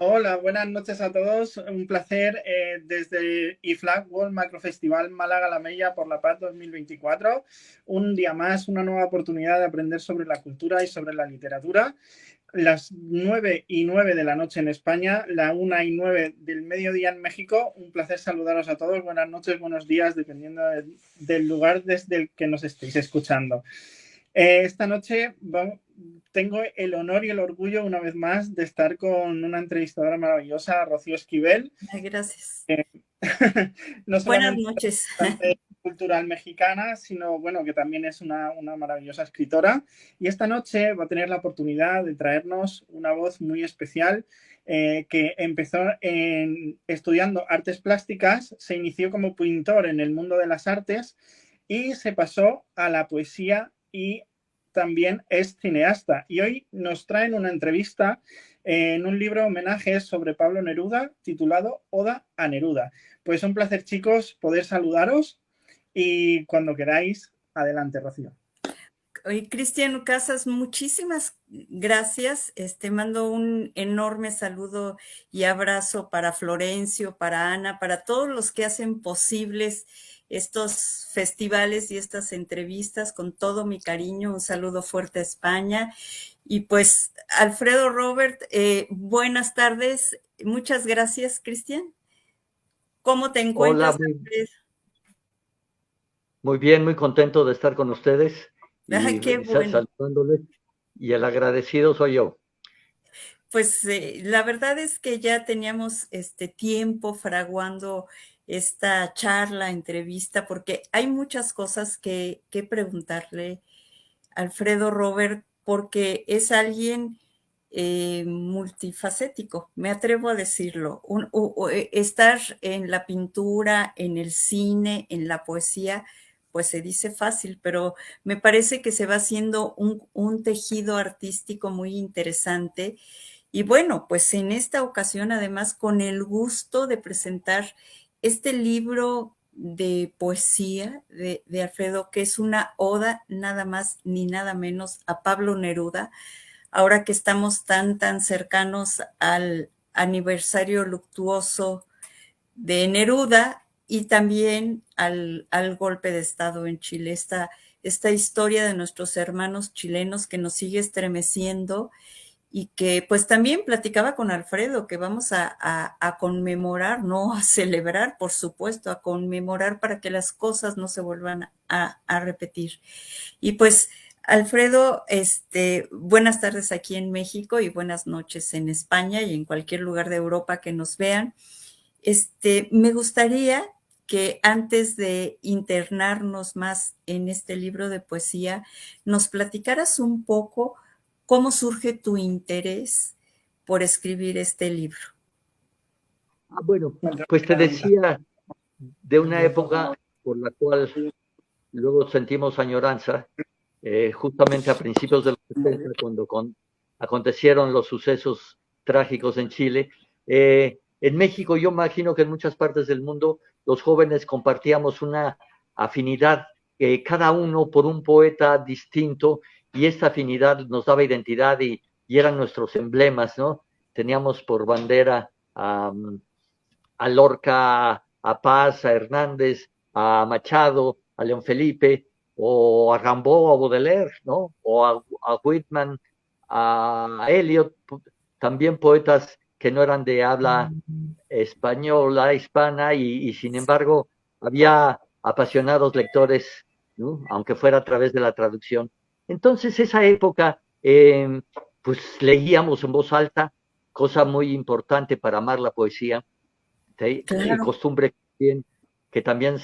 Hola, buenas noches a todos. Un placer desde IFLAG World Macro Festival Málaga La Mella por la Paz 2024. Un día más, una nueva oportunidad de aprender sobre la cultura y sobre la literatura. Las 9:09 de la noche en España, la 1:09 del mediodía en México. Un placer saludaros a todos. Buenas noches, buenos días, dependiendo del lugar desde el que nos estéis escuchando. Esta noche tengo el honor y el orgullo una vez más de estar con una entrevistadora maravillosa, Rocío Esquivel. Ay, gracias. No Buenas solamente noches. cultural mexicana, sino bueno, que también es una maravillosa escritora. Y esta noche va a tener la oportunidad de traernos una voz muy especial que empezó estudiando artes plásticas, se inició como pintor en el mundo de las artes y se pasó a la poesía y también es cineasta. Y hoy nos traen una entrevista en un libro homenaje sobre Pablo Neruda titulado Oda a Neruda. Pues un placer, chicos, poder saludaros y cuando queráis, adelante, Rocío. Oye, Cristian Casas, muchísimas gracias. Mando un enorme saludo y abrazo para Florencio, para Ana, para todos los que hacen posibles estos festivales y estas entrevistas. Con todo mi cariño, un saludo fuerte a España. Y pues, Alfredo Robert, buenas tardes. Muchas gracias, Cristian. ¿Cómo te Hola, encuentras, Alfredo? muy bien, muy contento de estar con ustedes Ay, y qué bueno. saludándoles. Y el agradecido soy yo. Pues la verdad es que ya teníamos tiempo fraguando esta charla, entrevista, porque hay muchas cosas que preguntarle a Alfredo Robert, porque es alguien multifacético, me atrevo a decirlo. Estar en la pintura, en el cine, en la poesía, pues se dice fácil, pero me parece que se va haciendo un tejido artístico muy interesante. Y bueno, pues en esta ocasión, además, con el gusto de presentar este libro de poesía de Alfredo, que es una oda nada más ni nada menos a Pablo Neruda, ahora que estamos tan cercanos al aniversario luctuoso de Neruda y también al golpe de Estado en Chile, esta historia de nuestros hermanos chilenos que nos sigue estremeciendo y que pues también platicaba con Alfredo que vamos a conmemorar, no a celebrar, por supuesto, a conmemorar para que las cosas no se vuelvan a repetir. Y pues, Alfredo, buenas tardes aquí en México y buenas noches en España y en cualquier lugar de Europa que nos vean. Me gustaría que antes de internarnos más en este libro de poesía, nos platicaras un poco cómo surge tu interés por escribir este libro. Bueno, pues te decía de una época por la cual luego sentimos añoranza, justamente a principios de los 70, cuando acontecieron los sucesos trágicos en Chile. En México, yo imagino que en muchas partes del mundo los jóvenes compartíamos una afinidad, cada uno por un poeta distinto, y esta afinidad nos daba identidad y eran nuestros emblemas, ¿no? Teníamos por bandera a Lorca, a Paz, a Hernández, a Machado, a León Felipe, o a Rimbaud, a Baudelaire, ¿no? O a Whitman, a Eliot, también poetas que no eran de habla española, hispana, y sin embargo había apasionados lectores, ¿no? Aunque fuera a través de la traducción. Entonces, esa época, pues leíamos en voz alta, cosa muy importante para amar la poesía, Claro. costumbre que también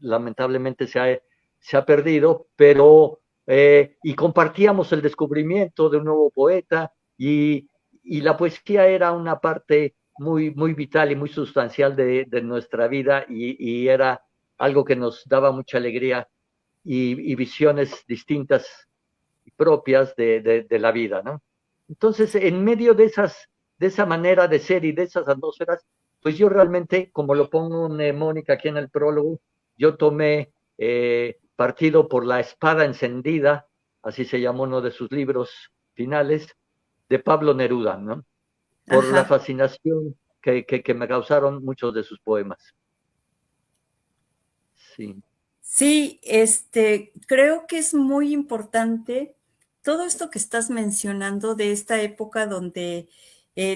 lamentablemente se ha perdido, pero y compartíamos el descubrimiento de un nuevo poeta y la poesía era una parte muy vital y muy sustancial de nuestra vida y era algo que nos daba mucha alegría y visiones distintas y propias de la vida, ¿no? Entonces, en medio de esa manera de ser y de esas atmósferas, pues yo realmente, como lo pongo en Mónica aquí en el prólogo, yo tomé partido por La espada encendida, así se llamó uno de sus libros finales, de Pablo Neruda, ¿no? por la Ajá. fascinación que me causaron muchos de sus poemas. Sí. Sí, creo que es muy importante todo esto que estás mencionando de esta época donde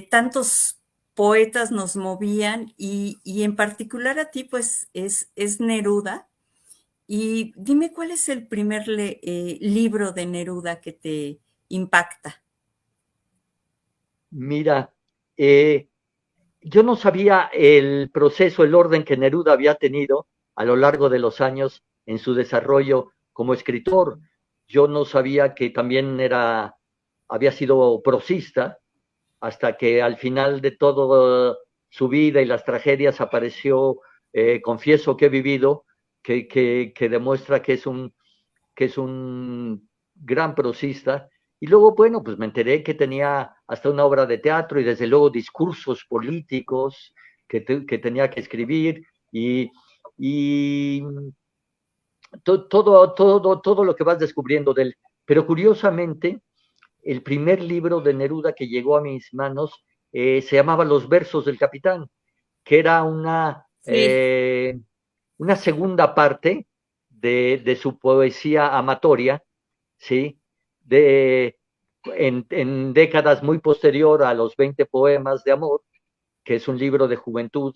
tantos poetas nos movían y en particular a ti, pues es Neruda. Y dime cuál es el primer libro de Neruda que te impacta. Mira, yo no sabía el proceso, el orden que Neruda había tenido a lo largo de los años en su desarrollo como escritor. Yo no sabía que también había sido prosista, hasta que al final de toda su vida y las tragedias apareció Confieso que he vivido, que demuestra que es un gran prosista. Y luego, bueno, pues me enteré que tenía hasta una obra de teatro y desde luego discursos políticos que tenía que escribir y todo lo que vas descubriendo de él. Pero curiosamente, el primer libro de Neruda que llegó a mis manos se llamaba Los versos del capitán, que era Sí, una segunda parte de su poesía amatoria, ¿sí? De, en décadas muy posterior a los 20 poemas de amor, que es un libro de juventud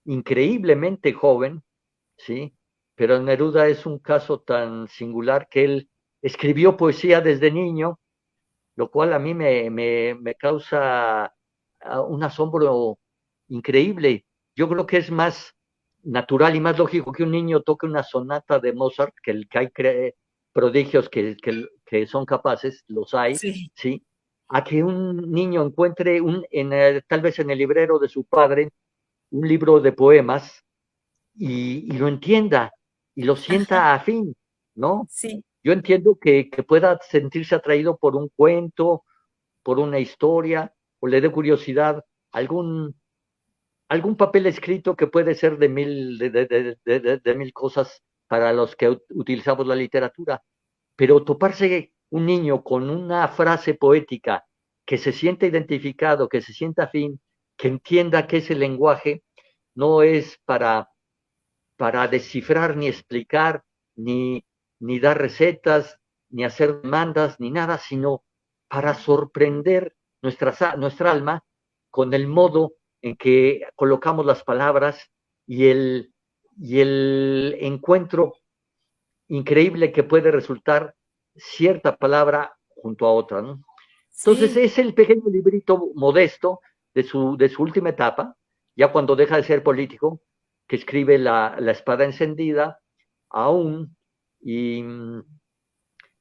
increíblemente joven, ¿sí? Pero Neruda es un caso tan singular que él escribió poesía desde niño, lo cual a mí me causa un asombro increíble. Yo creo que es más natural y más lógico que un niño toque una sonata de Mozart, que hay prodigios que son capaces, los hay, sí, ¿sí? A que un niño encuentre tal vez en el librero de su padre un libro de poemas y lo entienda y lo ajá, sienta afín, ¿no? sí, Yo entiendo que pueda sentirse atraído por un cuento, por una historia, o le dé curiosidad algún, algún papel escrito que puede ser de mil cosas para los que utilizamos la literatura. Pero toparse un niño con una frase poética que se sienta identificado, que se sienta afín, que entienda que ese lenguaje no es para descifrar, ni explicar, ni, ni dar recetas, ni hacer demandas, ni nada, sino para sorprender nuestra alma con el modo en que colocamos las palabras y el encuentro increíble que puede resultar cierta palabra junto a otra, ¿no? Entonces sí, es el pequeño librito modesto de su última etapa, ya cuando deja de ser político, que escribe la espada encendida, aún, y,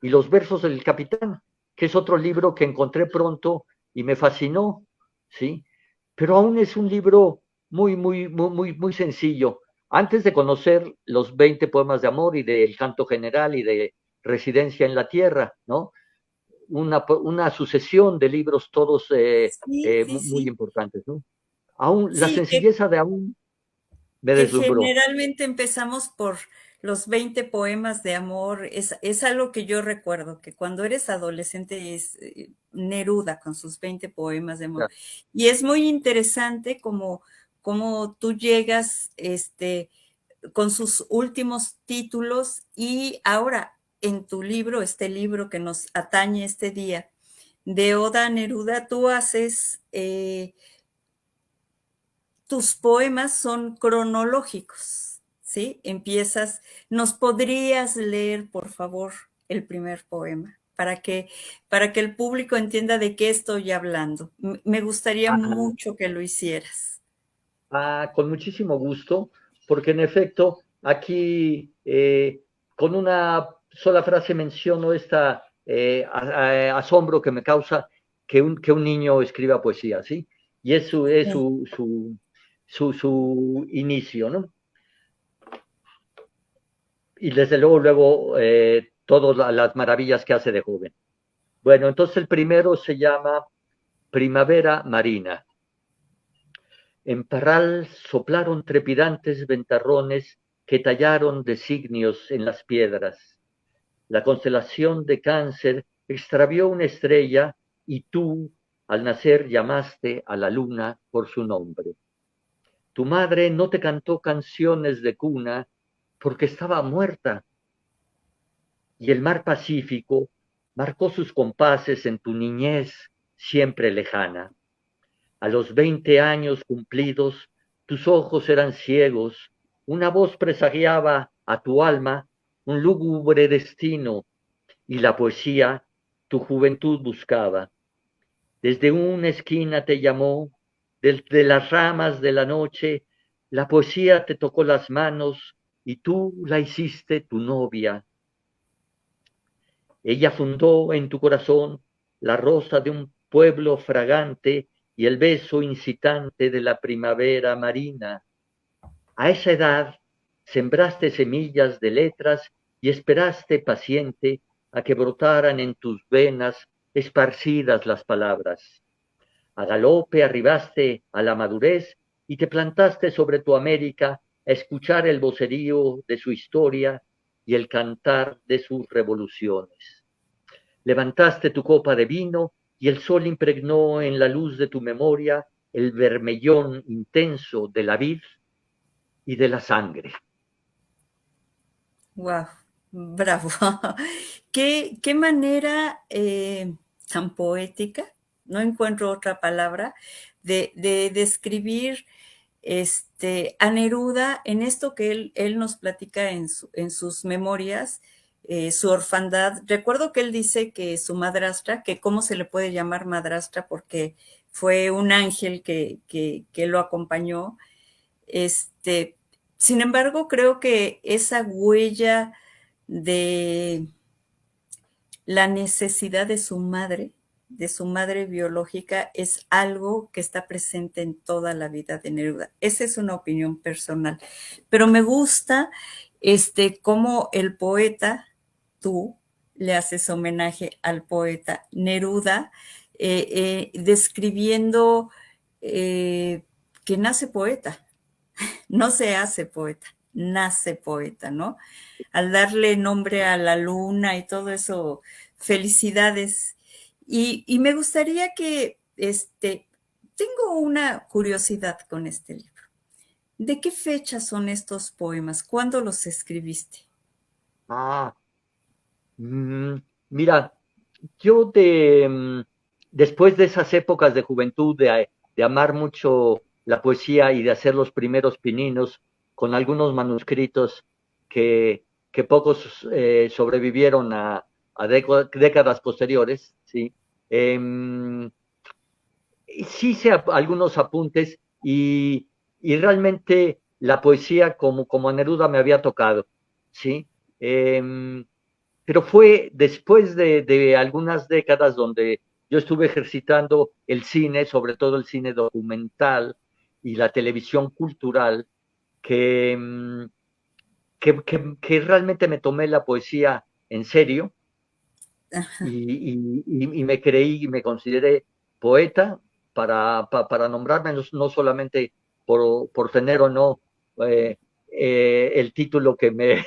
y los versos del capitán, que es otro libro que encontré pronto y me fascinó, ¿sí? Pero aún es un libro muy sencillo. Antes de conocer los 20 poemas de amor y del canto general y de Residencia en la Tierra, ¿no? Una sucesión de libros todos sí, sí, muy sí. importantes, ¿no? Aún, la Sí, que sencilleza de aún me que deslumbró. generalmente empezamos por los 20 poemas de amor, es algo que yo recuerdo, que cuando eres adolescente es Neruda con sus 20 poemas de amor. Ya. Y es muy interesante como tú llegas con sus últimos títulos y ahora en tu libro, este libro que nos atañe este día, de Oda a Neruda, tú haces tus poemas son cronológicos, ¿sí? Empiezas, ¿nos podrías leer, por favor, el primer poema? Para que el público entienda de qué estoy hablando. Me gustaría Ah, mucho que lo hicieras. con muchísimo gusto, porque en efecto, aquí con una sola frase menciono esta asombro que me causa que un niño escriba poesía, ¿sí? Y Sí, su inicio, ¿no? Y desde luego todas las maravillas que hace de joven. Bueno, entonces el primero se llama Primavera Marina. En Parral soplaron trepidantes ventarrones que tallaron designios en las piedras. La constelación de Cáncer extravió una estrella y tú, al nacer llamaste a la luna por su nombre. Tu madre no te cantó canciones de cuna porque estaba muerta, y el mar Pacífico marcó sus compases en tu niñez siempre lejana. A los 20 años cumplidos, tus ojos eran ciegos, una voz presagiaba a tu alma un lúgubre destino, y la poesía tu juventud buscaba. Desde una esquina te llamó, desde las ramas de la noche, la poesía te tocó las manos y tú la hiciste tu novia. Ella fundó en tu corazón la rosa de un pueblo fragante y el beso incitante de la primavera marina. A esa edad sembraste semillas de letras y esperaste paciente a que brotaran en tus venas esparcidas las palabras. A galope arribaste a la madurez y te plantaste sobre tu América a escuchar el vocerío de su historia y el cantar de sus revoluciones. Levantaste tu copa de vino y el sol impregnó en la luz de tu memoria el vermellón intenso de la vid y de la sangre. Wow, bravo. Qué manera tan poética, no encuentro otra palabra, de describir a Neruda en esto que él nos platica en sus memorias, su orfandad. Recuerdo que él dice que su madrastra, que cómo se le puede llamar madrastra porque fue un ángel que lo acompañó. Sin embargo, creo que esa huella de la necesidad de su madre biológica, es algo que está presente en toda la vida de Neruda. Esa es una opinión personal. Pero me gusta cómo el poeta, tú, le haces homenaje al poeta Neruda, describiendo que nace poeta. No se hace poeta, nace poeta, ¿no? Al darle nombre a la luna y todo eso, felicidades. Y me gustaría que, tengo una curiosidad con este libro. ¿De qué fecha son estos poemas? ¿Cuándo los escribiste? Mira, yo después de esas épocas de juventud, de amar mucho la poesía y de hacer los primeros pininos con algunos manuscritos que pocos sobrevivieron a décadas posteriores, ¿sí? Sí hice algunos apuntes y realmente la poesía como a Neruda me había tocado, ¿sí? Pero fue después de algunas décadas donde yo estuve ejercitando el cine, sobre todo el cine documental y la televisión cultural, que realmente me tomé la poesía en serio y me creí y me consideré poeta para nombrarme, no solamente por tener o no el título que me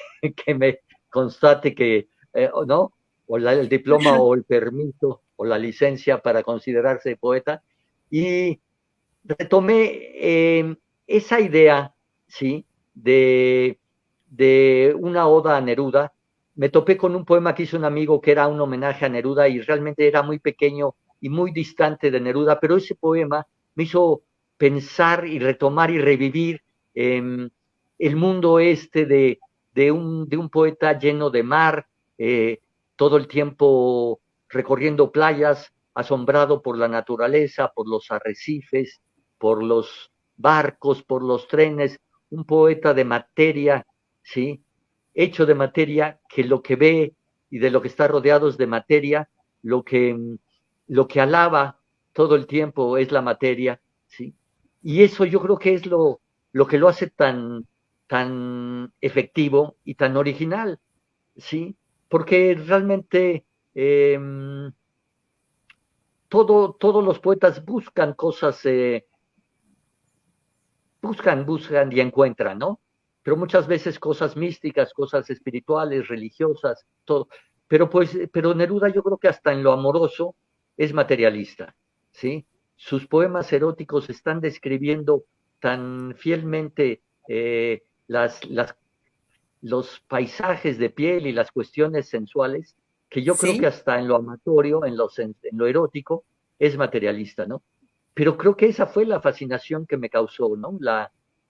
constate que, ¿no? O el diploma o el permiso o la licencia para considerarse poeta. Y retomé esa idea, ¿sí? De una oda a Neruda. Me topé con un poema que hizo un amigo que era un homenaje a Neruda y realmente era muy pequeño y muy distante de Neruda, pero ese poema me hizo pensar y retomar y revivir el mundo de un poeta lleno de mar, todo el tiempo recorriendo playas, asombrado por la naturaleza, por los arrecifes, por los barcos, por los trenes, un poeta de materia, ¿sí? Hecho de materia, que lo que ve y de lo que está rodeado es de materia, lo que alaba todo el tiempo es la materia, ¿sí? Y eso yo creo que es lo que lo hace tan efectivo y tan original, ¿sí? Porque realmente todos los poetas buscan cosas, buscan y encuentran, ¿no? Pero muchas veces cosas místicas, cosas espirituales, religiosas, todo. Pero Neruda yo creo que hasta en lo amoroso es materialista, ¿sí? Sus poemas eróticos están describiendo tan fielmente los paisajes de piel y las cuestiones sensuales, que yo creo que Sí. hasta en lo amatorio, en lo erótico, es materialista, ¿no? Pero creo que esa fue la fascinación que me causó, ¿no?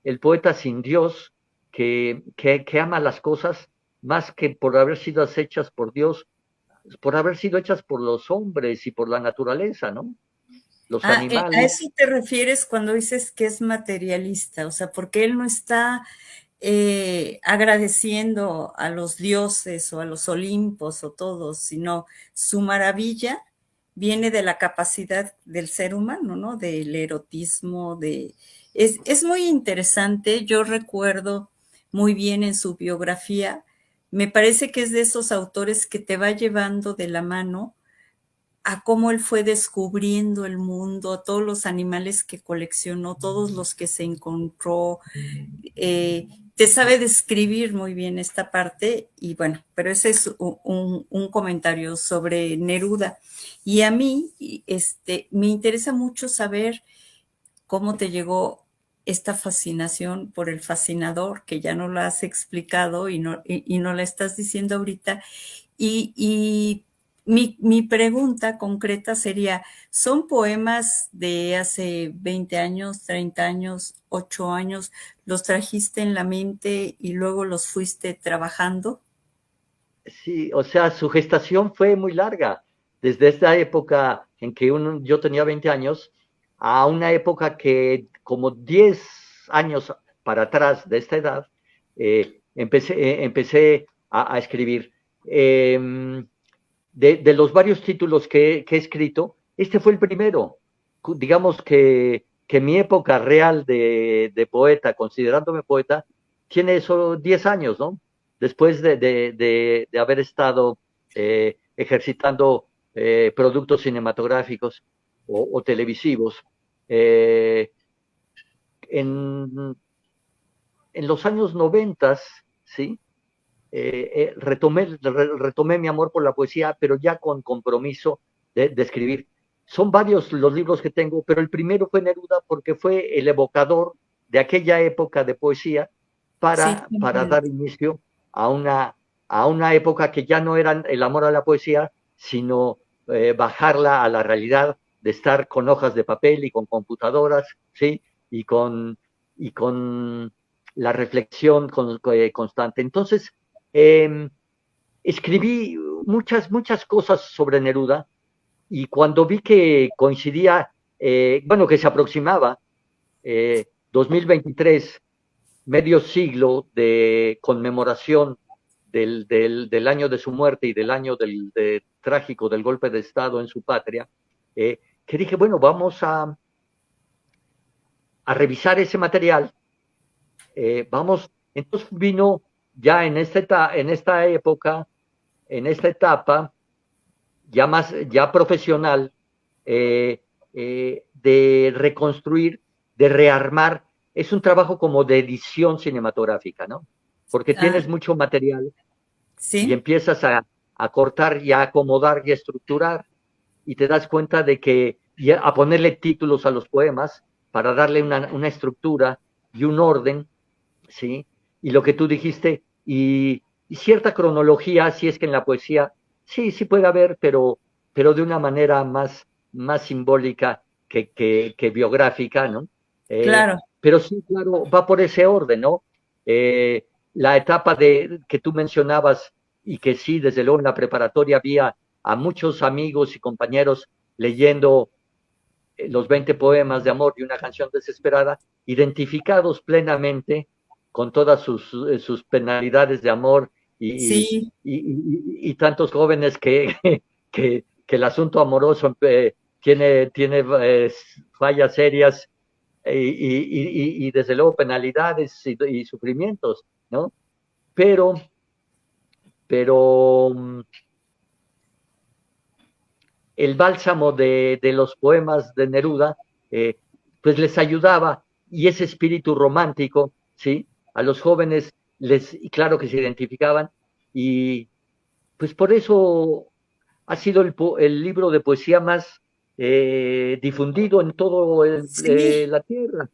El poeta sin Dios que ama las cosas más que por haber sido hechas por Dios, por haber sido hechas por los hombres y por la naturaleza, ¿no? Los Ah, ¿a animales. eso te refieres cuando dices que es materialista? O sea, porque él no está agradeciendo a los dioses o a los Olimpos o todos, sino su maravilla viene de la capacidad del ser humano, ¿no? Del erotismo, es muy interesante. Yo recuerdo muy bien en su biografía, me parece que es de esos autores que te va llevando de la mano a cómo él fue descubriendo el mundo, a todos los animales que coleccionó, todos los que se encontró. Te sabe describir muy bien esta parte y bueno, pero ese es un comentario sobre Neruda. Y a mí me interesa mucho saber cómo te llegó esta fascinación por el fascinador, que ya no lo has explicado y no la estás diciendo ahorita, y mi pregunta concreta sería, ¿son poemas de hace 20 años, 30 años, 8 años? ¿Los trajiste en la mente y luego los fuiste trabajando? Sí, o sea, su gestación fue muy larga, desde esta época en que yo tenía 20 años a una época que como 10 años para atrás de esta edad, empecé a escribir. De los varios títulos que he escrito, este fue el primero. Digamos que mi época real de poeta, considerándome poeta, tiene solo 10 años, ¿no? Después de haber estado ejercitando productos cinematográficos o televisivos. Eh, en, en los años 90, ¿sí? Retomé mi amor por la poesía, pero ya con compromiso de escribir. Son varios los libros que tengo, pero el primero fue Neruda porque fue el evocador de aquella época de poesía Sí, te para entiendo. dar inicio a a una época que ya no era el amor a la poesía, sino bajarla a la realidad de estar con hojas de papel y con computadoras, ¿sí? Y y con la reflexión constante. Entonces, eh, escribí muchas cosas sobre Neruda y cuando vi que coincidía, bueno, que se aproximaba 2023, medio siglo de conmemoración del año de su muerte y del año trágico del golpe de Estado en su patria, que dije, bueno, vamos a revisar ese material. Entonces vino ya en esta época, en esta etapa, ya profesional, de reconstruir, de rearmar. Es un trabajo como de edición cinematográfica, ¿no? Porque Ah, tienes mucho material y sí, empiezas a cortar y a acomodar y a estructurar y te das cuenta de que, y a ponerle títulos a los poemas para darle una estructura y un orden, ¿sí? Y lo que tú dijiste, y cierta cronología, si es que en la poesía, sí puede haber, pero de una manera más simbólica que biográfica, ¿no? claro. Pero sí, claro, va por ese orden, ¿no? La etapa que tú mencionabas y que sí, desde luego en la preparatoria había a muchos amigos y compañeros leyendo los 20 poemas de amor y una canción desesperada, identificados plenamente con todas sus penalidades de amor Sí, y tantos jóvenes que el asunto amoroso tiene fallas serias desde luego penalidades sufrimientos, ¿no? Pero, pero el bálsamo de los poemas de Neruda, pues les ayudaba y ese espíritu romántico, ¿sí? A los jóvenes y claro que se identificaban y pues por eso ha sido el libro de poesía difundido en todo Sí, la tierra,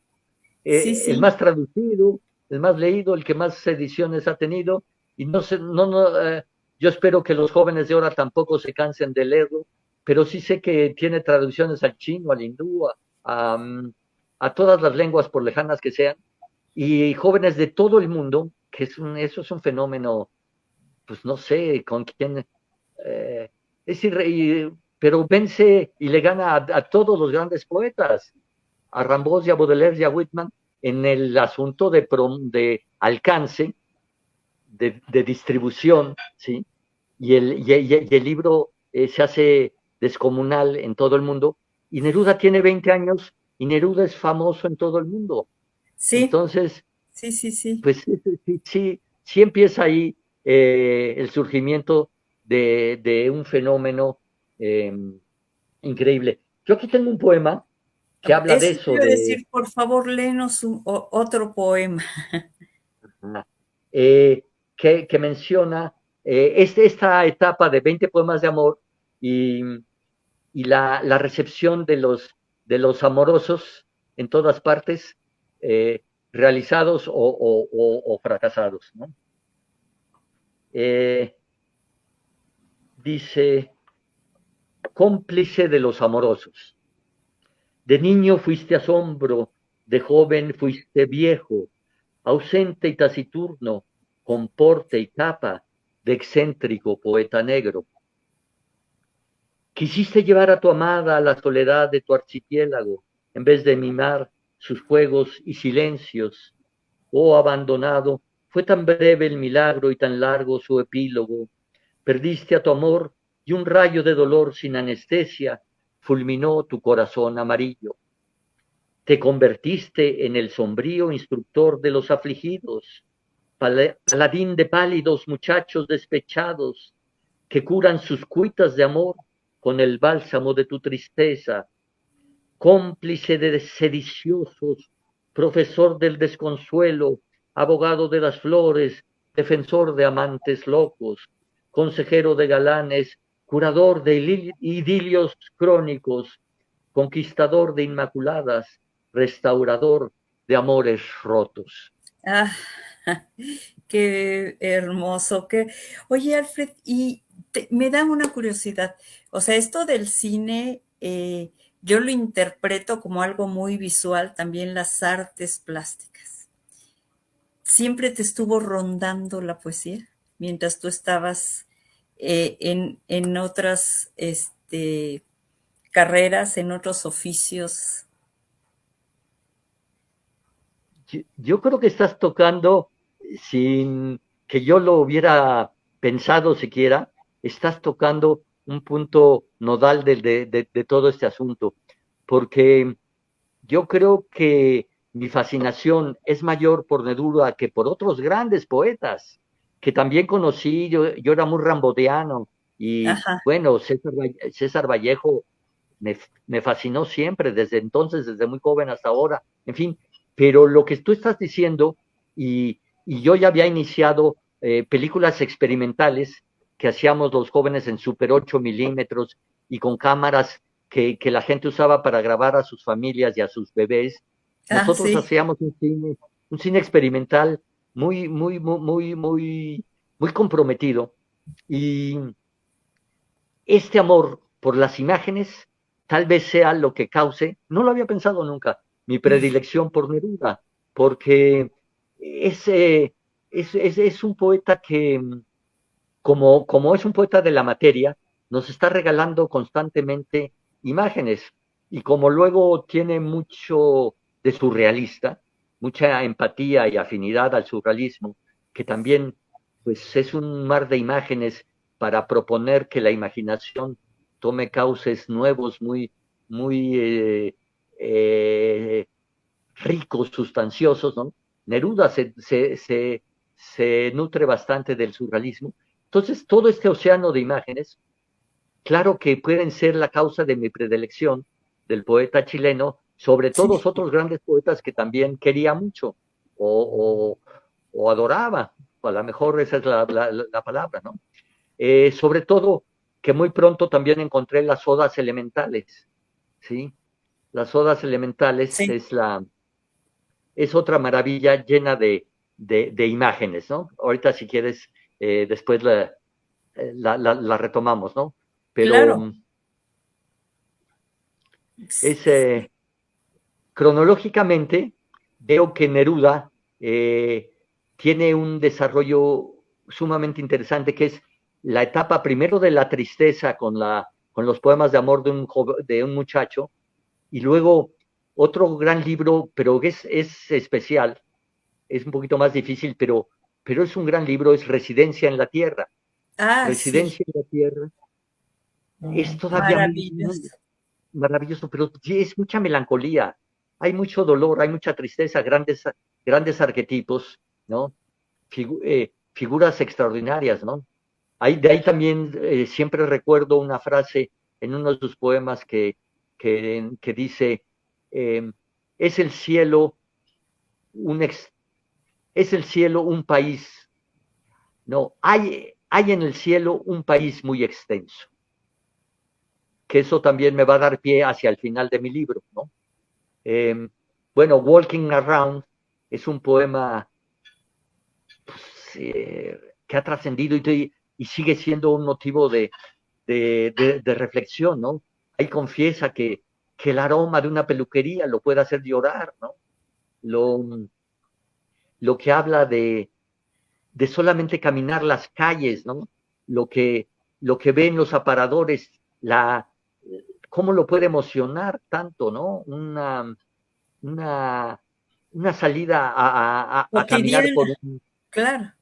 sí, el sí. más traducido, el más leído, el que más ediciones ha tenido, y no sé, yo espero que los jóvenes de ahora tampoco se cansen de leerlo, pero sí sé que tiene traducciones al chino, al hindú, a todas las lenguas por lejanas que sean, y jóvenes de todo el mundo, que eso es un fenómeno, pues no sé con quién, eh, pero vence y le gana a todos los grandes poetas, a Rimbaud y a Baudelaire y a Whitman, en el asunto de alcance, de distribución, ¿sí? Y el libro se hace descomunal en todo el mundo, y Neruda tiene 20 años, y Neruda es famoso en todo el mundo. Sí, Entonces, sí, sí, sí. pues sí, sí, sí empieza ahí el surgimiento de un fenómeno eh, increíble. Yo aquí tengo un poema que habla de Eso te eso, iba a decir, por favor, léenos otro poema. ah, que menciona esta etapa de 20 poemas de amor, y, y la recepción de los amorosos en todas partes, realizados o fracasados, ¿no? Eh, Dice, cómplice de los amorosos. De niño fuiste asombro, de joven fuiste viejo, ausente y taciturno, con porte y capa de excéntrico poeta negro. Quisiste llevar a tu amada a la soledad de tu archipiélago, en vez de mimar sus juegos y silencios. Oh abandonado, fue tan breve el milagro y tan largo su epílogo. Perdiste a tu amor y un rayo de dolor sin anestesia fulminó tu corazón amarillo. Te convertiste en el sombrío instructor de los afligidos, paladín de pálidos muchachos despechados que curan sus cuitas de amor con el bálsamo de tu tristeza, cómplice de sediciosos, profesor del desconsuelo, abogado de las flores, defensor de amantes locos, consejero de galanes, curador de idilios crónicos, conquistador de inmaculadas, restaurador de amores rotos. Ah, qué hermoso. Oye, Alfred, y me da una curiosidad. O sea, esto del cine, yo lo interpreto como algo muy visual, también las artes plásticas. ¿Siempre te estuvo rondando la poesía mientras tú estabas en otras carreras, en otros oficios? Yo creo que estás tocando, sin que yo lo hubiera pensado siquiera, estás tocando un punto nodal de todo este asunto, porque yo creo que mi fascinación es mayor por Neruda que por otros grandes poetas que también conocí. Yo era muy rambodeano, y Ajá. bueno, César Vallejo me fascinó siempre, desde entonces, desde muy joven hasta ahora, en fin, pero lo que tú estás diciendo, y yo ya había iniciado películas experimentales que hacíamos los jóvenes en Super 8 milímetros y con cámaras que la gente usaba para grabar a sus familias y a sus bebés. Ah, Nosotros sí. hacíamos un cine experimental muy, muy, muy, muy, muy, muy comprometido, y este amor por las imágenes tal vez sea lo que cause, no lo había pensado nunca, mi predilección por Neruda, porque es, eh, es un poeta que, como es un poeta de la materia, nos está regalando constantemente imágenes, y como luego tiene mucho de surrealista, mucha empatía y afinidad al surrealismo, que también pues es un mar de imágenes para proponer que la imaginación tome cauces nuevos, muy, muy ricos, sustanciosos, ¿no? Neruda se nutre bastante del surrealismo. Entonces, todo este océano de imágenes, claro que pueden ser la causa de mi predilección del poeta chileno, sobre todos Sí. otros grandes poetas que también quería mucho o, o adoraba, o a lo mejor esa es la palabra, ¿no? Sobre todo que muy pronto también encontré las odas elementales, ¿sí? Las odas elementales Sí, es otra maravilla llena de imágenes, ¿no? Ahorita si quieres, después la retomamos, ¿no? Pero claro. es cronológicamente veo que Neruda tiene un desarrollo sumamente interesante, que es la etapa primero de la tristeza con los poemas de amor de un muchacho, y luego otro gran libro, pero es especial, es un poquito más difícil, pero es un gran libro, es Residencia en la Tierra. Ah, sí, Residencia en la Tierra es todavía muy maravilloso. maravilloso, pero sí es mucha melancolía, hay mucho dolor, hay mucha tristeza, grandes arquetipos, ¿no? Figuras extraordinarias, ¿no? De ahí también siempre recuerdo una frase en uno de sus poemas que dice, eh, es el cielo un ex- es el cielo un país, no, hay en el cielo un país muy extenso, que eso también me va a dar pie hacia el final de mi libro, ¿no? Eh, bueno, Walking Around es un poema pues, que ha trascendido y sigue siendo un motivo de reflexión, ¿no? Ahí confiesa que el aroma de una peluquería lo puede hacer llorar, ¿no? Lo, lo que habla de solamente caminar las calles, ¿no? Lo que, lo que ven los aparadores, cómo lo puede emocionar tanto, ¿no? Una, una salida a caminar Cotidiana, claro.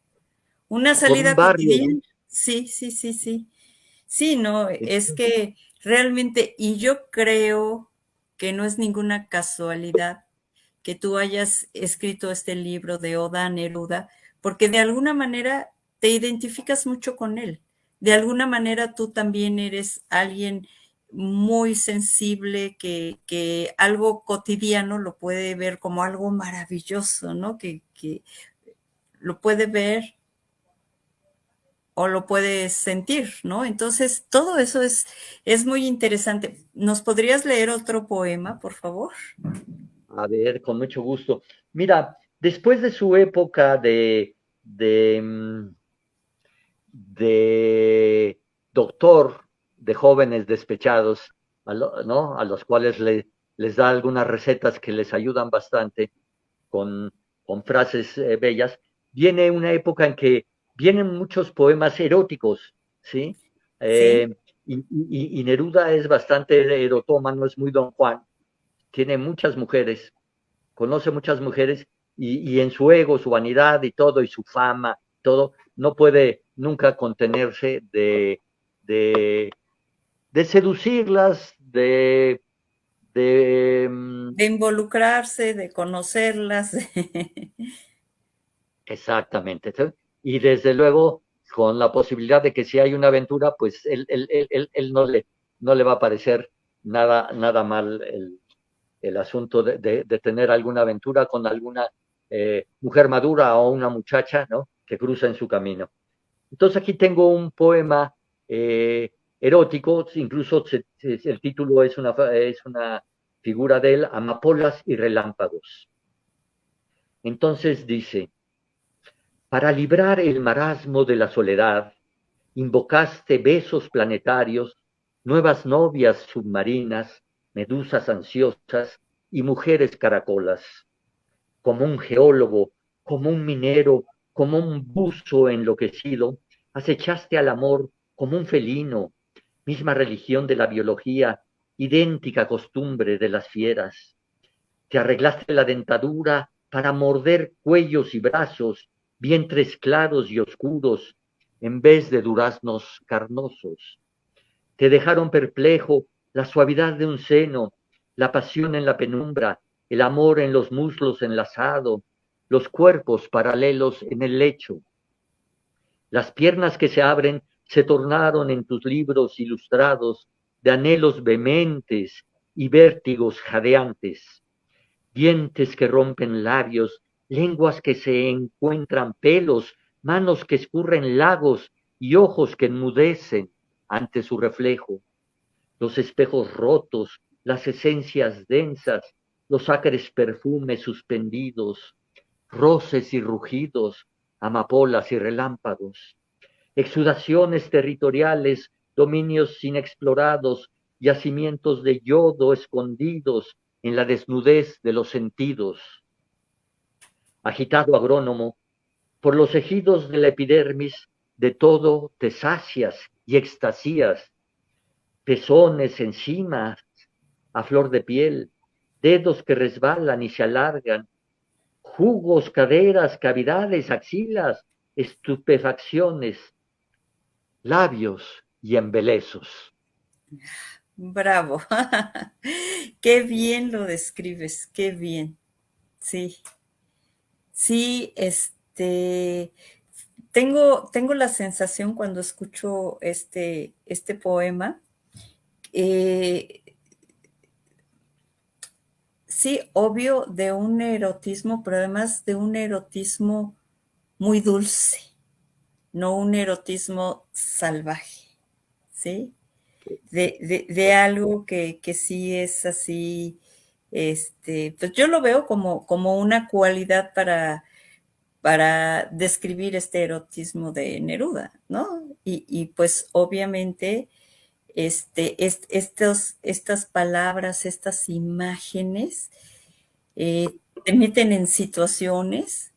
Una por un salida barrio, ¿no? cotidiana. Sí, sí, sí, sí. Sí, no, es que realmente, y yo creo que no es ninguna casualidad que tú hayas escrito este libro de Oda a Neruda, porque de alguna manera te identificas mucho con él. De alguna manera tú también eres alguien muy sensible que algo cotidiano lo puede ver como algo maravilloso, ¿no? Que lo puede ver o lo puedes sentir, ¿no? Entonces, todo eso es muy interesante. ¿Nos podrías leer otro poema, por favor? A ver, con mucho gusto. Mira, después de su época de doctor de jóvenes despechados, ¿no? A los cuales les da algunas recetas que les ayudan bastante con, con frases bellas, viene una época en que vienen muchos poemas eróticos, ¿sí? Sí, Y Neruda es bastante erotómano, es muy Don Juan, tiene muchas mujeres, conoce muchas mujeres y en su ego, su vanidad y todo, y su fama, todo, no puede nunca contenerse de, de seducirlas, de de involucrarse, de conocerlas. exactamente. ¿Sí? Y desde luego, con la posibilidad de que si hay una aventura, pues él no le va a parecer nada mal el asunto de tener alguna aventura con alguna mujer madura o una muchacha, ¿no? Que cruza en su camino. Entonces aquí tengo un poema erótico, incluso el título es una figura de él, Amapolas y Relámpagos. Entonces dice, para librar el marasmo de la soledad, invocaste besos planetarios, nuevas novias submarinas, medusas ansiosas y mujeres caracolas. Como un geólogo, como un minero, como un buzo enloquecido, acechaste al amor como un felino, misma religión de la biología, idéntica costumbre de las fieras. Te arreglaste la dentadura para morder cuellos y brazos, vientres claros y oscuros, en vez de duraznos carnosos. Te dejaron perplejo la suavidad de un seno, la pasión en la penumbra, el amor en los muslos enlazado, los cuerpos paralelos en el lecho. Las piernas que se abren se tornaron en tus libros ilustrados de anhelos vehementes y vértigos jadeantes, dientes que rompen labios, lenguas que se encuentran pelos, manos que escurren lagos y ojos que enmudecen ante su reflejo. Los espejos rotos, las esencias densas, los acres perfumes suspendidos, roces y rugidos, amapolas y relámpagos, exudaciones territoriales, dominios inexplorados, yacimientos de yodo escondidos en la desnudez de los sentidos. Agitado agrónomo, por los ejidos de la epidermis, de todo te sacias y extasías, pezones, enzimas, a flor de piel, dedos que resbalan y se alargan, jugos, caderas, cavidades, axilas, estupefacciones, labios y embelezos. Bravo. Qué bien lo describes, qué bien. Sí. Sí, tengo la sensación cuando escucho este poema, sí, obvio, de un erotismo, pero además de un erotismo muy dulce, no un erotismo salvaje, ¿sí? De algo que sí es así, pues yo lo veo como una cualidad para describir este erotismo de Neruda, ¿no? Y pues obviamente estas palabras, estas imágenes, te meten en situaciones,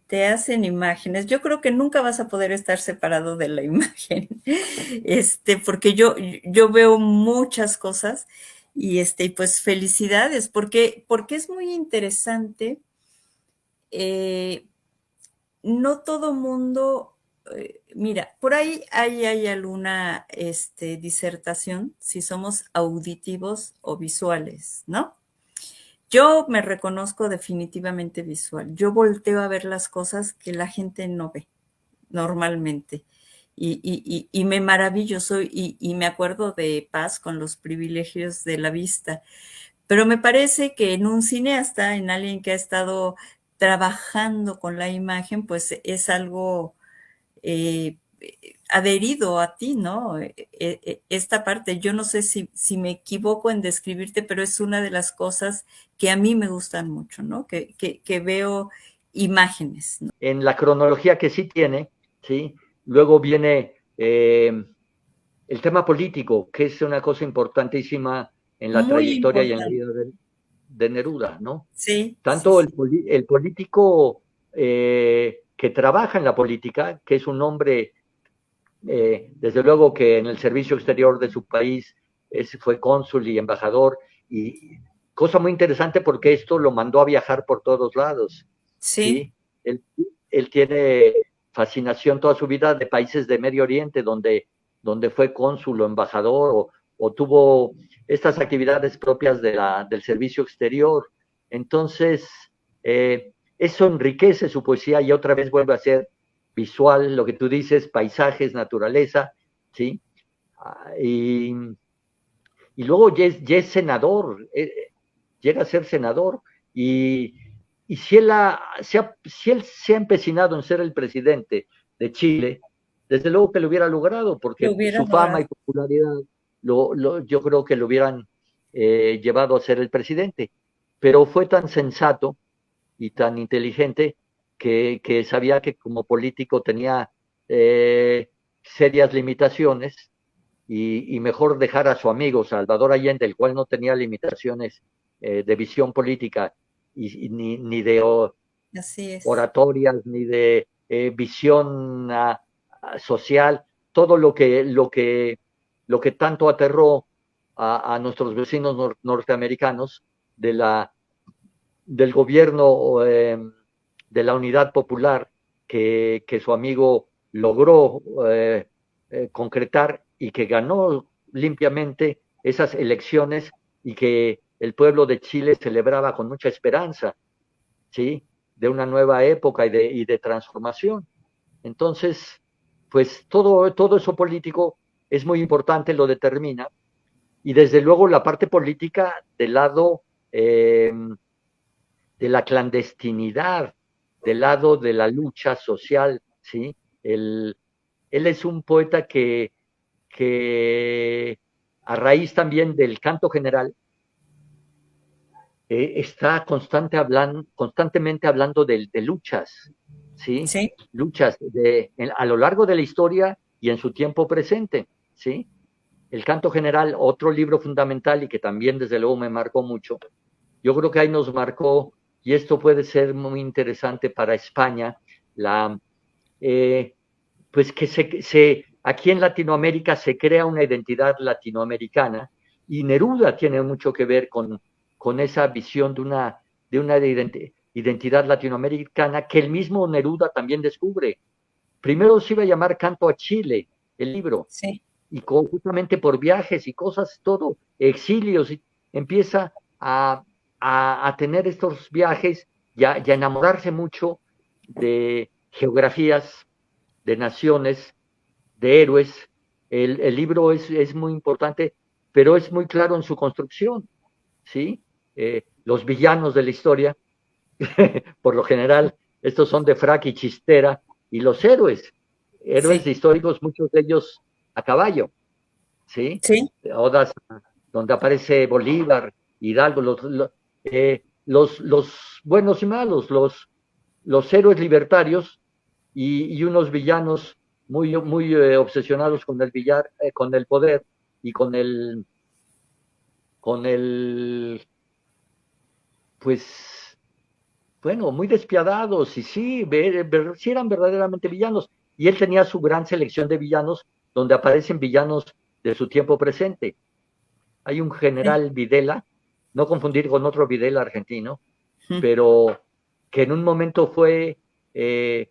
te hacen imágenes. Yo creo que nunca vas a poder estar separado de la imagen, porque yo veo muchas cosas y pues felicidades, porque es muy interesante. No todo mundo, mira, por ahí hay alguna disertación si somos auditivos o visuales, ¿no? Yo me reconozco definitivamente visual. Yo volteo a ver las cosas que la gente no ve normalmente. Y me maravillo, y me acuerdo de Paz con los privilegios de la vista. Pero me parece que en un cineasta, en alguien que ha estado trabajando con la imagen, pues es algo adherido a ti, ¿no? Esta parte, yo no sé si me equivoco en describirte, pero es una de las cosas que a mí me gustan mucho, ¿no? Que veo imágenes, ¿no? En la cronología que sí tiene, ¿sí? Luego viene el tema político, que es una cosa importantísima en la Muy trayectoria y en la importante. vida de Neruda, ¿no? Sí, sí, Tanto sí. el político que trabaja en la política, que es un hombre, desde luego que en el servicio exterior de su país fue cónsul y embajador, y cosa muy interesante porque esto lo mandó a viajar por todos lados, Sí. ¿sí? Él tiene fascinación toda su vida de países de Medio Oriente, donde fue cónsul o embajador o tuvo estas actividades propias del servicio exterior. Entonces, eso enriquece su poesía y otra vez vuelve a ser visual, lo que tú dices, paisajes, naturaleza, ¿sí? Y, y luego ya es senador, llega a ser senador y si él se ha empecinado en ser el presidente de Chile, desde luego que lo hubiera logrado, Lo porque hubiera su fama logrado. y popularidad yo creo que lo hubieran llevado a ser el presidente. Pero fue tan sensato y tan inteligente que sabía que como político tenía serias limitaciones y mejor dejar a su amigo Salvador Allende, el cual no tenía limitaciones de visión política ni de Así es. oratorias, ni de visión social, todo lo que tanto aterró a nuestros vecinos norteamericanos de del gobierno de la Unidad Popular que su amigo logró concretar y que ganó limpiamente esas elecciones y que el pueblo de Chile celebraba con mucha esperanza, ¿sí? De una nueva época y de transformación. Entonces, pues todo eso político es muy importante, lo determina, y desde luego la parte política del lado de la clandestinidad, del lado de la lucha social, ¿sí? Él es un poeta que a raíz también del canto general, está constantemente hablando de luchas, ¿sí? Sí, Luchas a lo largo de la historia y en su tiempo presente, ¿sí? El canto general, otro libro fundamental y que también desde luego me marcó mucho. Yo creo que ahí nos marcó, y esto puede ser muy interesante para España, pues que aquí en Latinoamérica se crea una identidad latinoamericana y Neruda tiene mucho que ver con esa visión de una identidad latinoamericana que el mismo Neruda también descubre. Primero se iba a llamar Canto a Chile, el libro, sí, y justamente por viajes y cosas, todo, exilios, y empieza a tener estos viajes y a enamorarse mucho de geografías, de naciones, de héroes. El libro es muy importante, pero es muy claro en su construcción, ¿sí? Los villanos de la historia, por lo general, estos son de frac y chistera, y los héroes sí, históricos, muchos de ellos a caballo, ¿sí? sí, Odas donde aparece Bolívar, Hidalgo, los buenos y malos, los héroes libertarios y unos villanos muy obsesionados con el poder y con el, pues, bueno, muy despiadados y sí, sí eran verdaderamente villanos. Y él tenía su gran selección de villanos donde aparecen villanos de su tiempo presente. Hay un sí. general Videla, no confundir con otro Videla argentino, Ujú. pero que en un momento fue eh,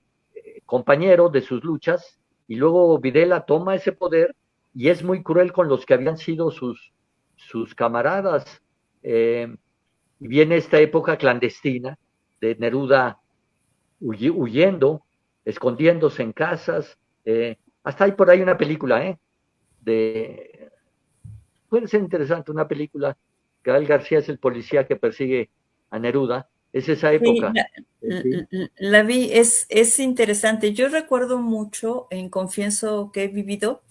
compañero de sus luchas y luego Videla toma ese poder y es muy cruel con los que habían sido sus camaradas. Y viene esta época clandestina de Neruda huyendo, escondiéndose en casas. Hasta hay por ahí una película, de, puede ser interesante, una película. Gael García es el policía que persigue a Neruda. Es esa Sí, época. ¿Sí? la vi, es interesante. Yo recuerdo mucho, confieso que he vivido,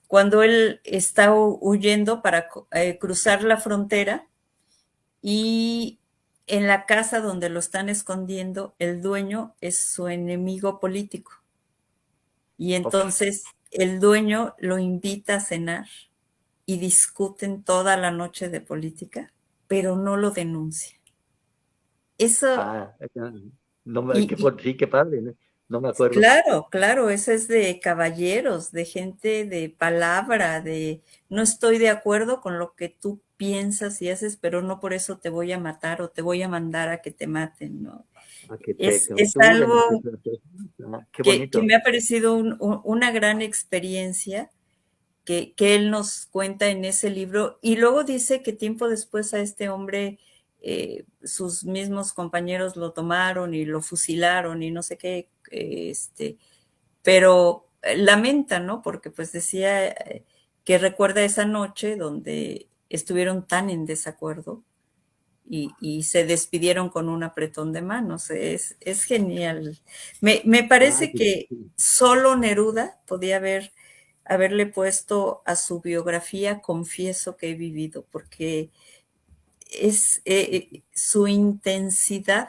cuando él está huyendo para cruzar la frontera y en la casa donde lo están escondiendo, el dueño es su enemigo político. Y Uf, entonces el dueño lo invita a cenar y discuten toda la noche de política, pero no lo denuncia. Eso, ah, no, y sí, qué padre, no me acuerdo. claro, claro, eso es de caballeros, de gente de palabra, de no estoy de acuerdo con lo que tú piensas y haces, pero no por eso te voy a matar o te voy a mandar a que te maten, ¿no? A que te Es torturen, algo qué que bonito. me ha parecido una gran experiencia que él nos cuenta en ese libro y luego dice que tiempo después a este hombre sus mismos compañeros lo tomaron y lo fusilaron y no sé qué, pero lamenta, ¿no? Porque pues decía que recuerda esa noche donde estuvieron tan en desacuerdo y se despidieron con un apretón de manos. Es genial. Me Ah, parece sí, que sí. solo Neruda podía haberle puesto a su biografía Confieso que he vivido, porque es su intensidad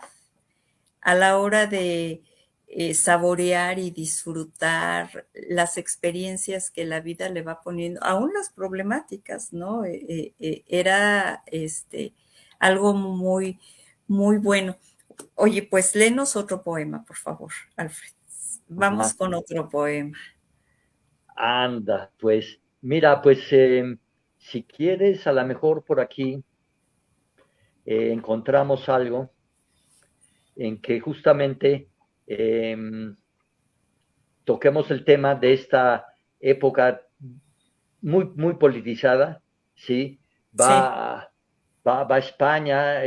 a la hora de saborear y disfrutar las experiencias que la vida le va poniendo, aún las problemáticas, ¿no? Era algo muy, muy bueno. Oye, pues léenos otro poema, por favor, Alfred. Vamos Ajá. con otro poema. Anda, pues, mira, pues, si quieres, a lo mejor por aquí encontramos algo en que justamente toquemos el tema de esta época muy politizada, ¿sí? Sí, Va a España,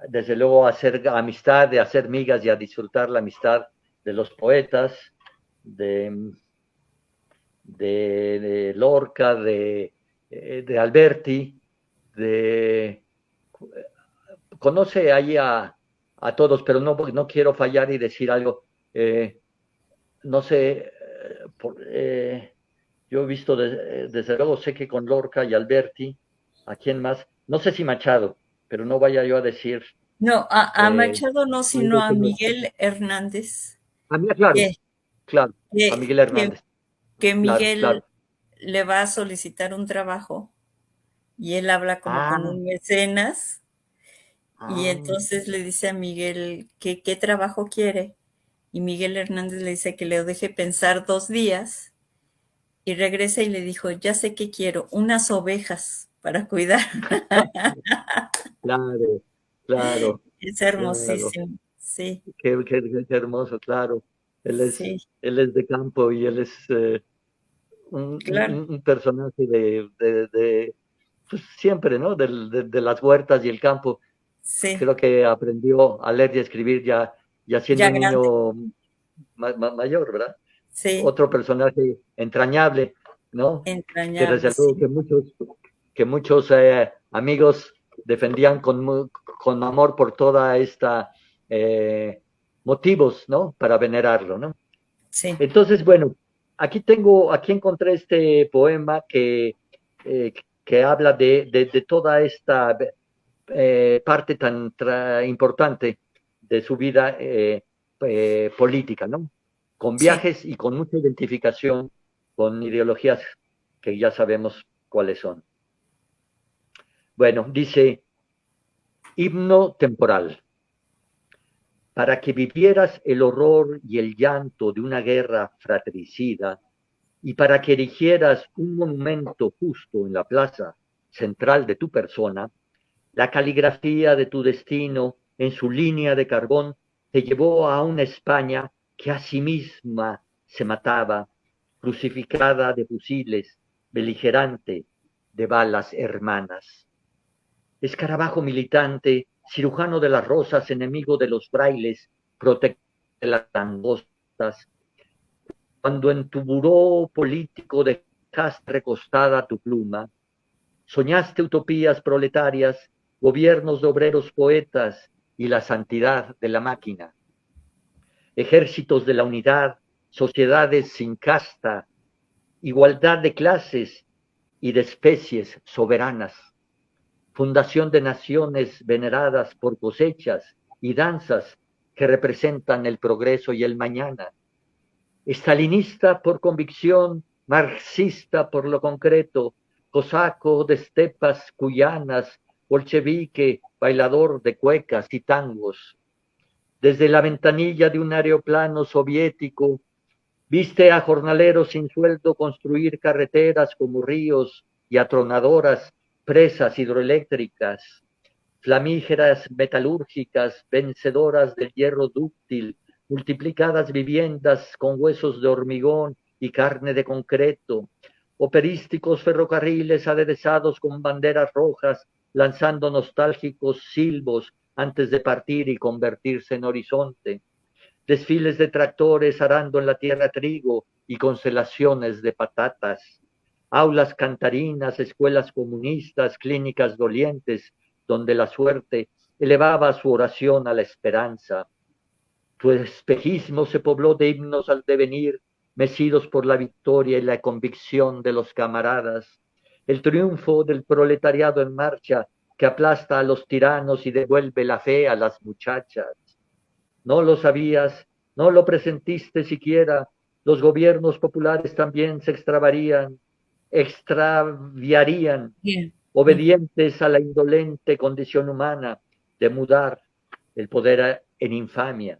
desde luego a hacer amistad, de hacer migas y a disfrutar la amistad de los poetas, de, de Lorca, de Alberti, de conoce ahí a todos, pero no quiero fallar y decir algo. No sé, por, Yo he visto, desde luego, sé que con Lorca y Alberti, ¿a quién más? No sé si Machado, pero no vaya yo a decir No, a eh, Machado no, sino algo a que no. Miguel Hernández, A mí, claro, que, claro, a que, Miguel que, Hernández, que claro, Miguel claro. le va a solicitar un trabajo y él habla como con Ah, un mecenas y ah, entonces le dice a Miguel que qué trabajo quiere y Miguel Hernández le dice que le deje pensar 2 días y regresa y le dijo, ya sé qué quiero, unas ovejas para cuidar. claro, claro, Es claro. hermosísimo, sí, Qué hermoso, claro. Él es, sí, él es de campo y él es claro, un personaje pues siempre, ¿no? De las huertas y el campo. sí, Creo que aprendió a leer y a escribir ya siendo ya un grande, niño mayor, ¿verdad? sí, Otro personaje entrañable, ¿no? Que entrañable, desde luego sí, que muchos amigos defendían con amor por toda esta motivos, ¿no? Para venerarlo, ¿no? sí, Entonces, bueno, aquí encontré este poema eh, que habla de toda esta parte tan importante de su vida política, ¿no? Con sí, viajes y con mucha identificación con ideologías que ya sabemos cuáles son. Bueno, dice, himno temporal. Para que vivieras el horror y el llanto de una guerra fratricida y para que erigieras un monumento justo en la plaza central de tu persona, la caligrafía de tu destino en su línea de carbón te llevó a una España que a sí misma se mataba, crucificada de fusiles, beligerante de balas hermanas. Escarabajo militante, cirujano de las rosas, enemigo de los frailes, protector de las langostas, cuando en tu buró político dejaste recostada tu pluma, soñaste utopías proletarias, gobiernos de obreros poetas y la santidad de la máquina, ejércitos de la unidad, sociedades sin casta, igualdad de clases y de especies soberanas, fundación de naciones veneradas por cosechas y danzas que representan el progreso y el mañana, estalinista por convicción, marxista por lo concreto, cosaco de estepas cuyanas, bolchevique, bailador de cuecas y tangos. Desde la ventanilla de un aeroplano soviético, viste a jornaleros sin sueldo construir carreteras como ríos y atronadoras presas hidroeléctricas, flamígeras metalúrgicas, vencedoras del hierro dúctil, multiplicadas viviendas con huesos de hormigón y carne de concreto, operísticos ferrocarriles aderezados con banderas rojas, lanzando nostálgicos silbos antes de partir y convertirse en horizonte, desfiles de tractores arando en la tierra trigo y constelaciones de patatas, aulas cantarinas, escuelas comunistas, clínicas dolientes, donde la suerte elevaba su oración a la esperanza. Tu espejismo se pobló de himnos al devenir, mecidos por la victoria y la convicción de los camaradas. El triunfo del proletariado en marcha que aplasta a los tiranos y devuelve la fe a las muchachas. No lo sabías, no lo presentiste siquiera. Los gobiernos populares también se extraviarían, bien, obedientes a la indolente condición humana de mudar el poder en infamia.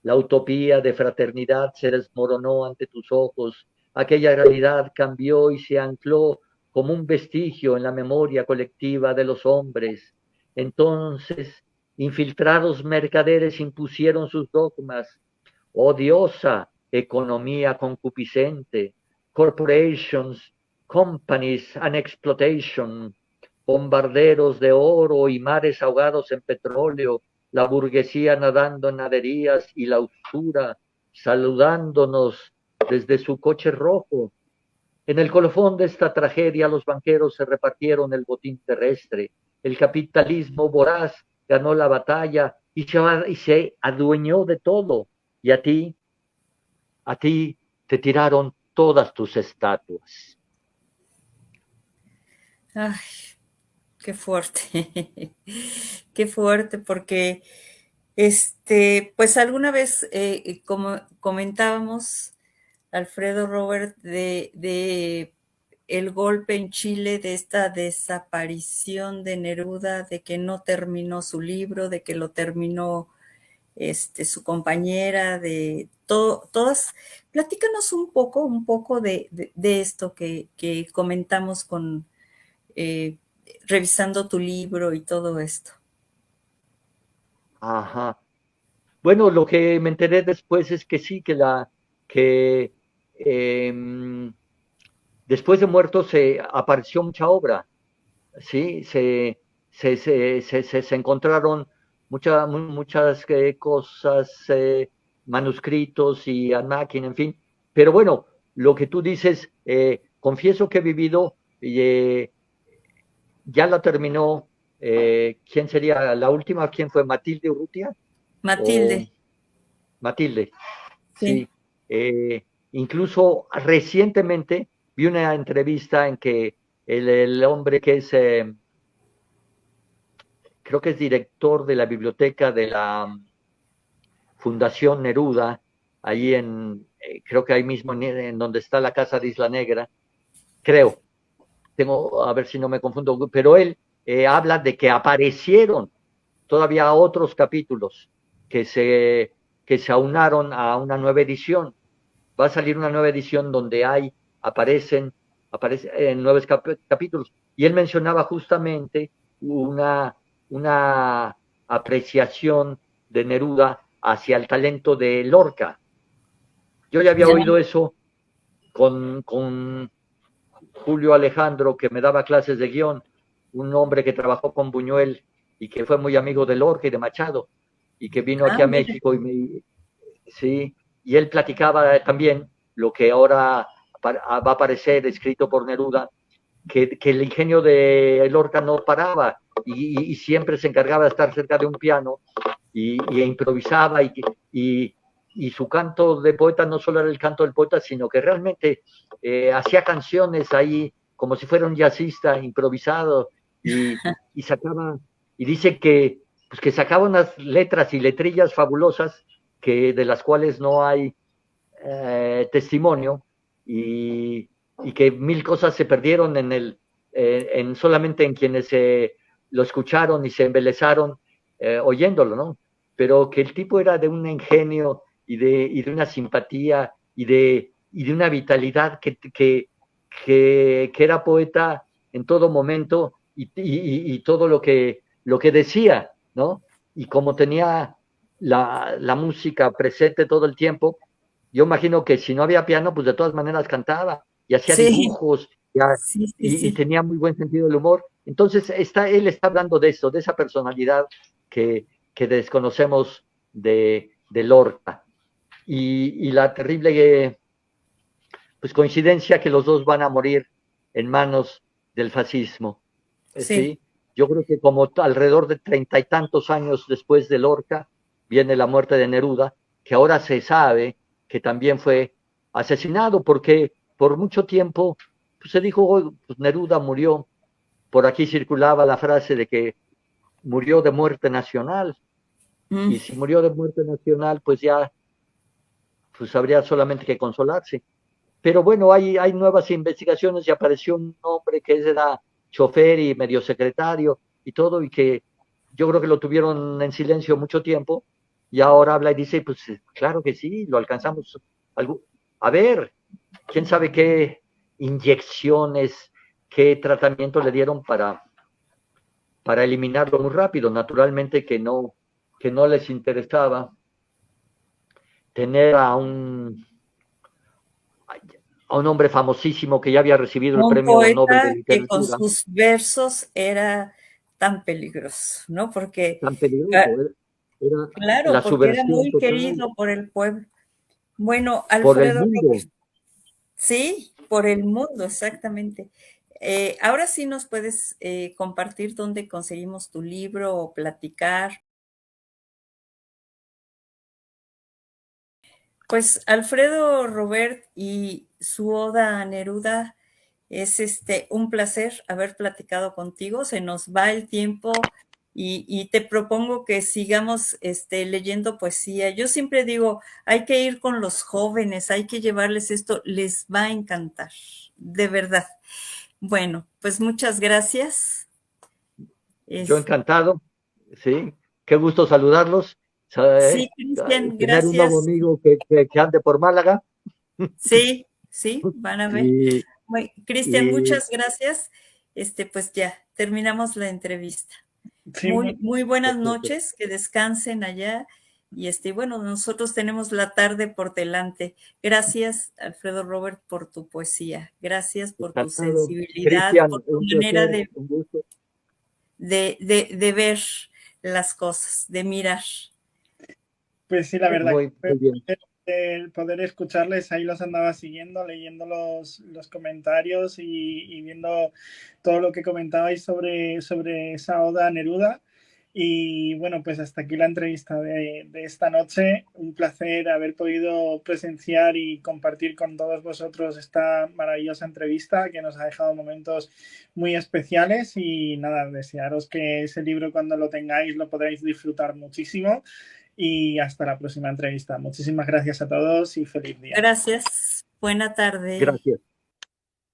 La utopía de fraternidad se desmoronó ante tus ojos. Aquella realidad cambió y se ancló como un vestigio en la memoria colectiva de los hombres. Entonces, infiltrados mercaderes impusieron sus dogmas. Odiosa economía concupiscente, corporations, companies and exploitation, bombarderos de oro y mares ahogados en petróleo, la burguesía nadando en naderías y la usura saludándonos desde su coche rojo. En el colofón de esta tragedia, los banqueros se repartieron el botín terrestre. El capitalismo voraz ganó la batalla y se adueñó de todo. Y a ti te tiraron todas tus estatuas. Ay, qué fuerte, qué fuerte, porque pues alguna vez, como comentábamos, Alfredo Robert, de el golpe en Chile, de esta desaparición de Neruda, de que no terminó su libro, de que lo terminó su compañera, de todas. Platícanos un poco de esto que comentamos eh, revisando tu libro y todo esto. Ajá. Bueno, lo que me enteré después es que sí, que después de muerto se apareció mucha obra, sí, se encontraron muchas cosas, manuscritos y a máquina, en fin. Pero bueno, lo que tú dices, confieso que he vivido, ya la terminó, ¿quién sería la última? ¿Quién fue? ¿Matilde Urrutia? ¿O Matilde, Matilde? sí. Sí. Incluso recientemente vi una entrevista en que el hombre que es, creo que es director de la biblioteca de la Fundación Neruda, ahí creo que ahí mismo en donde está la casa de Isla Negra, creo, a ver si no me confundo, pero él habla de que aparecieron todavía otros capítulos que se aunaron a una nueva edición. Va a salir una nueva edición donde aparecen nuevos capítulos. Y él mencionaba justamente una apreciación de Neruda hacia el talento de Lorca. Yo ya había Ya. oído eso con Julio Alejandro, que me daba clases de guión, un hombre que trabajó con Buñuel y que fue muy amigo de Lorca y de Machado, y que vino aquí Ah, a mira. México sí, y él platicaba también lo que ahora va a aparecer escrito por Neruda, que el ingenio de Lorca no paraba y siempre se encargaba de estar cerca de un piano y improvisaba y su canto de poeta no solo era el canto del poeta, sino que realmente hacía canciones ahí como si fuera un jazzista improvisado y sacaba, y dice pues que sacaba unas letras y letrillas fabulosas de las cuales no hay testimonio y que mil cosas se perdieron solamente en quienes lo escucharon y se embelezaron oyéndolo, ¿no? Pero que el tipo era de un ingenio y de una simpatía y de una vitalidad que era poeta en todo momento y todo lo que decía, ¿no? Y como tenía la música presente todo el tiempo, yo imagino que si no había piano, pues de todas maneras cantaba y hacía Sí, dibujos sí, sí, y sí. tenía muy buen sentido del humor. Entonces, él está hablando de eso, de esa personalidad que desconocemos de Lorca. Y la terrible pues, coincidencia que los dos van a morir en manos del fascismo. Sí. ¿Sí? Yo creo que como alrededor de 30 y tantos años después de Lorca viene la muerte de Neruda, que ahora se sabe que también fue asesinado, porque por mucho tiempo pues, se dijo, "Oh, pues Neruda murió". Por aquí circulaba la frase de que murió de muerte nacional, Mm, y si murió de muerte nacional, pues ya pues habría solamente que consolarse. Pero bueno, hay nuevas investigaciones y apareció un hombre que era chofer y medio secretario y todo, y que yo creo que lo tuvieron en silencio mucho tiempo, y ahora habla y dice, pues claro que sí, lo alcanzamos. A ver, quién sabe qué inyecciones, qué tratamiento le dieron para eliminarlo muy rápido. Naturalmente que no les interesaba tener a un hombre famosísimo que ya había recibido el un premio Nobel de poeta que con Literatura, sus versos era tan peligroso, ¿no? Porque, tan peligroso. ah, Era claro, la porque era subversión muy total querido por el pueblo. Bueno, por el Alfredo mundo. Robert, sí, por el mundo, exactamente. Ahora sí nos puedes compartir dónde conseguimos tu libro o platicar. Pues Alfredo Robert, y su oda a Neruda. Es un placer haber platicado contigo. Se nos va el tiempo y te propongo que sigamos leyendo poesía. Yo siempre digo, hay que ir con los jóvenes, hay que llevarles esto, les va a encantar, de verdad. Bueno, pues muchas gracias. Yo encantado, sí. Qué gusto saludarlos. Sí, Cristian, Tener un nuevo gracias. amigo que ande por Málaga. Sí, sí, van a ver. Y, Cristian, y muchas gracias. Pues ya, terminamos la entrevista. Sí, Muy, muy buenas perfecto. noches, que descansen allá. Y bueno, nosotros tenemos la tarde por delante. Gracias, Alfredo Robert, por tu poesía. Gracias por tu Encantado. sensibilidad, Cristian, por tu un manera placer, un gusto. de ver las cosas, de mirar. pues sí, la verdad, Muy bien. el poder escucarles, ahí los andaba siguiendo, leyendo los comentarios y viendo todo lo que comentabais sobre esa oda a Neruda. Y bueno, pues hasta aquí la entrevista de esta noche. Un placer haber podido presenciar y compartir con todos vosotros esta maravillosa entrevista que nos ha dejado momentos muy especiales. Y nada, desearos que ese libro cuando lo tengáis lo podréis disfrutar muchísimo. Y hasta la próxima entrevista. Muchísimas gracias a todos y feliz día. Gracias. Buena tarde. Gracias.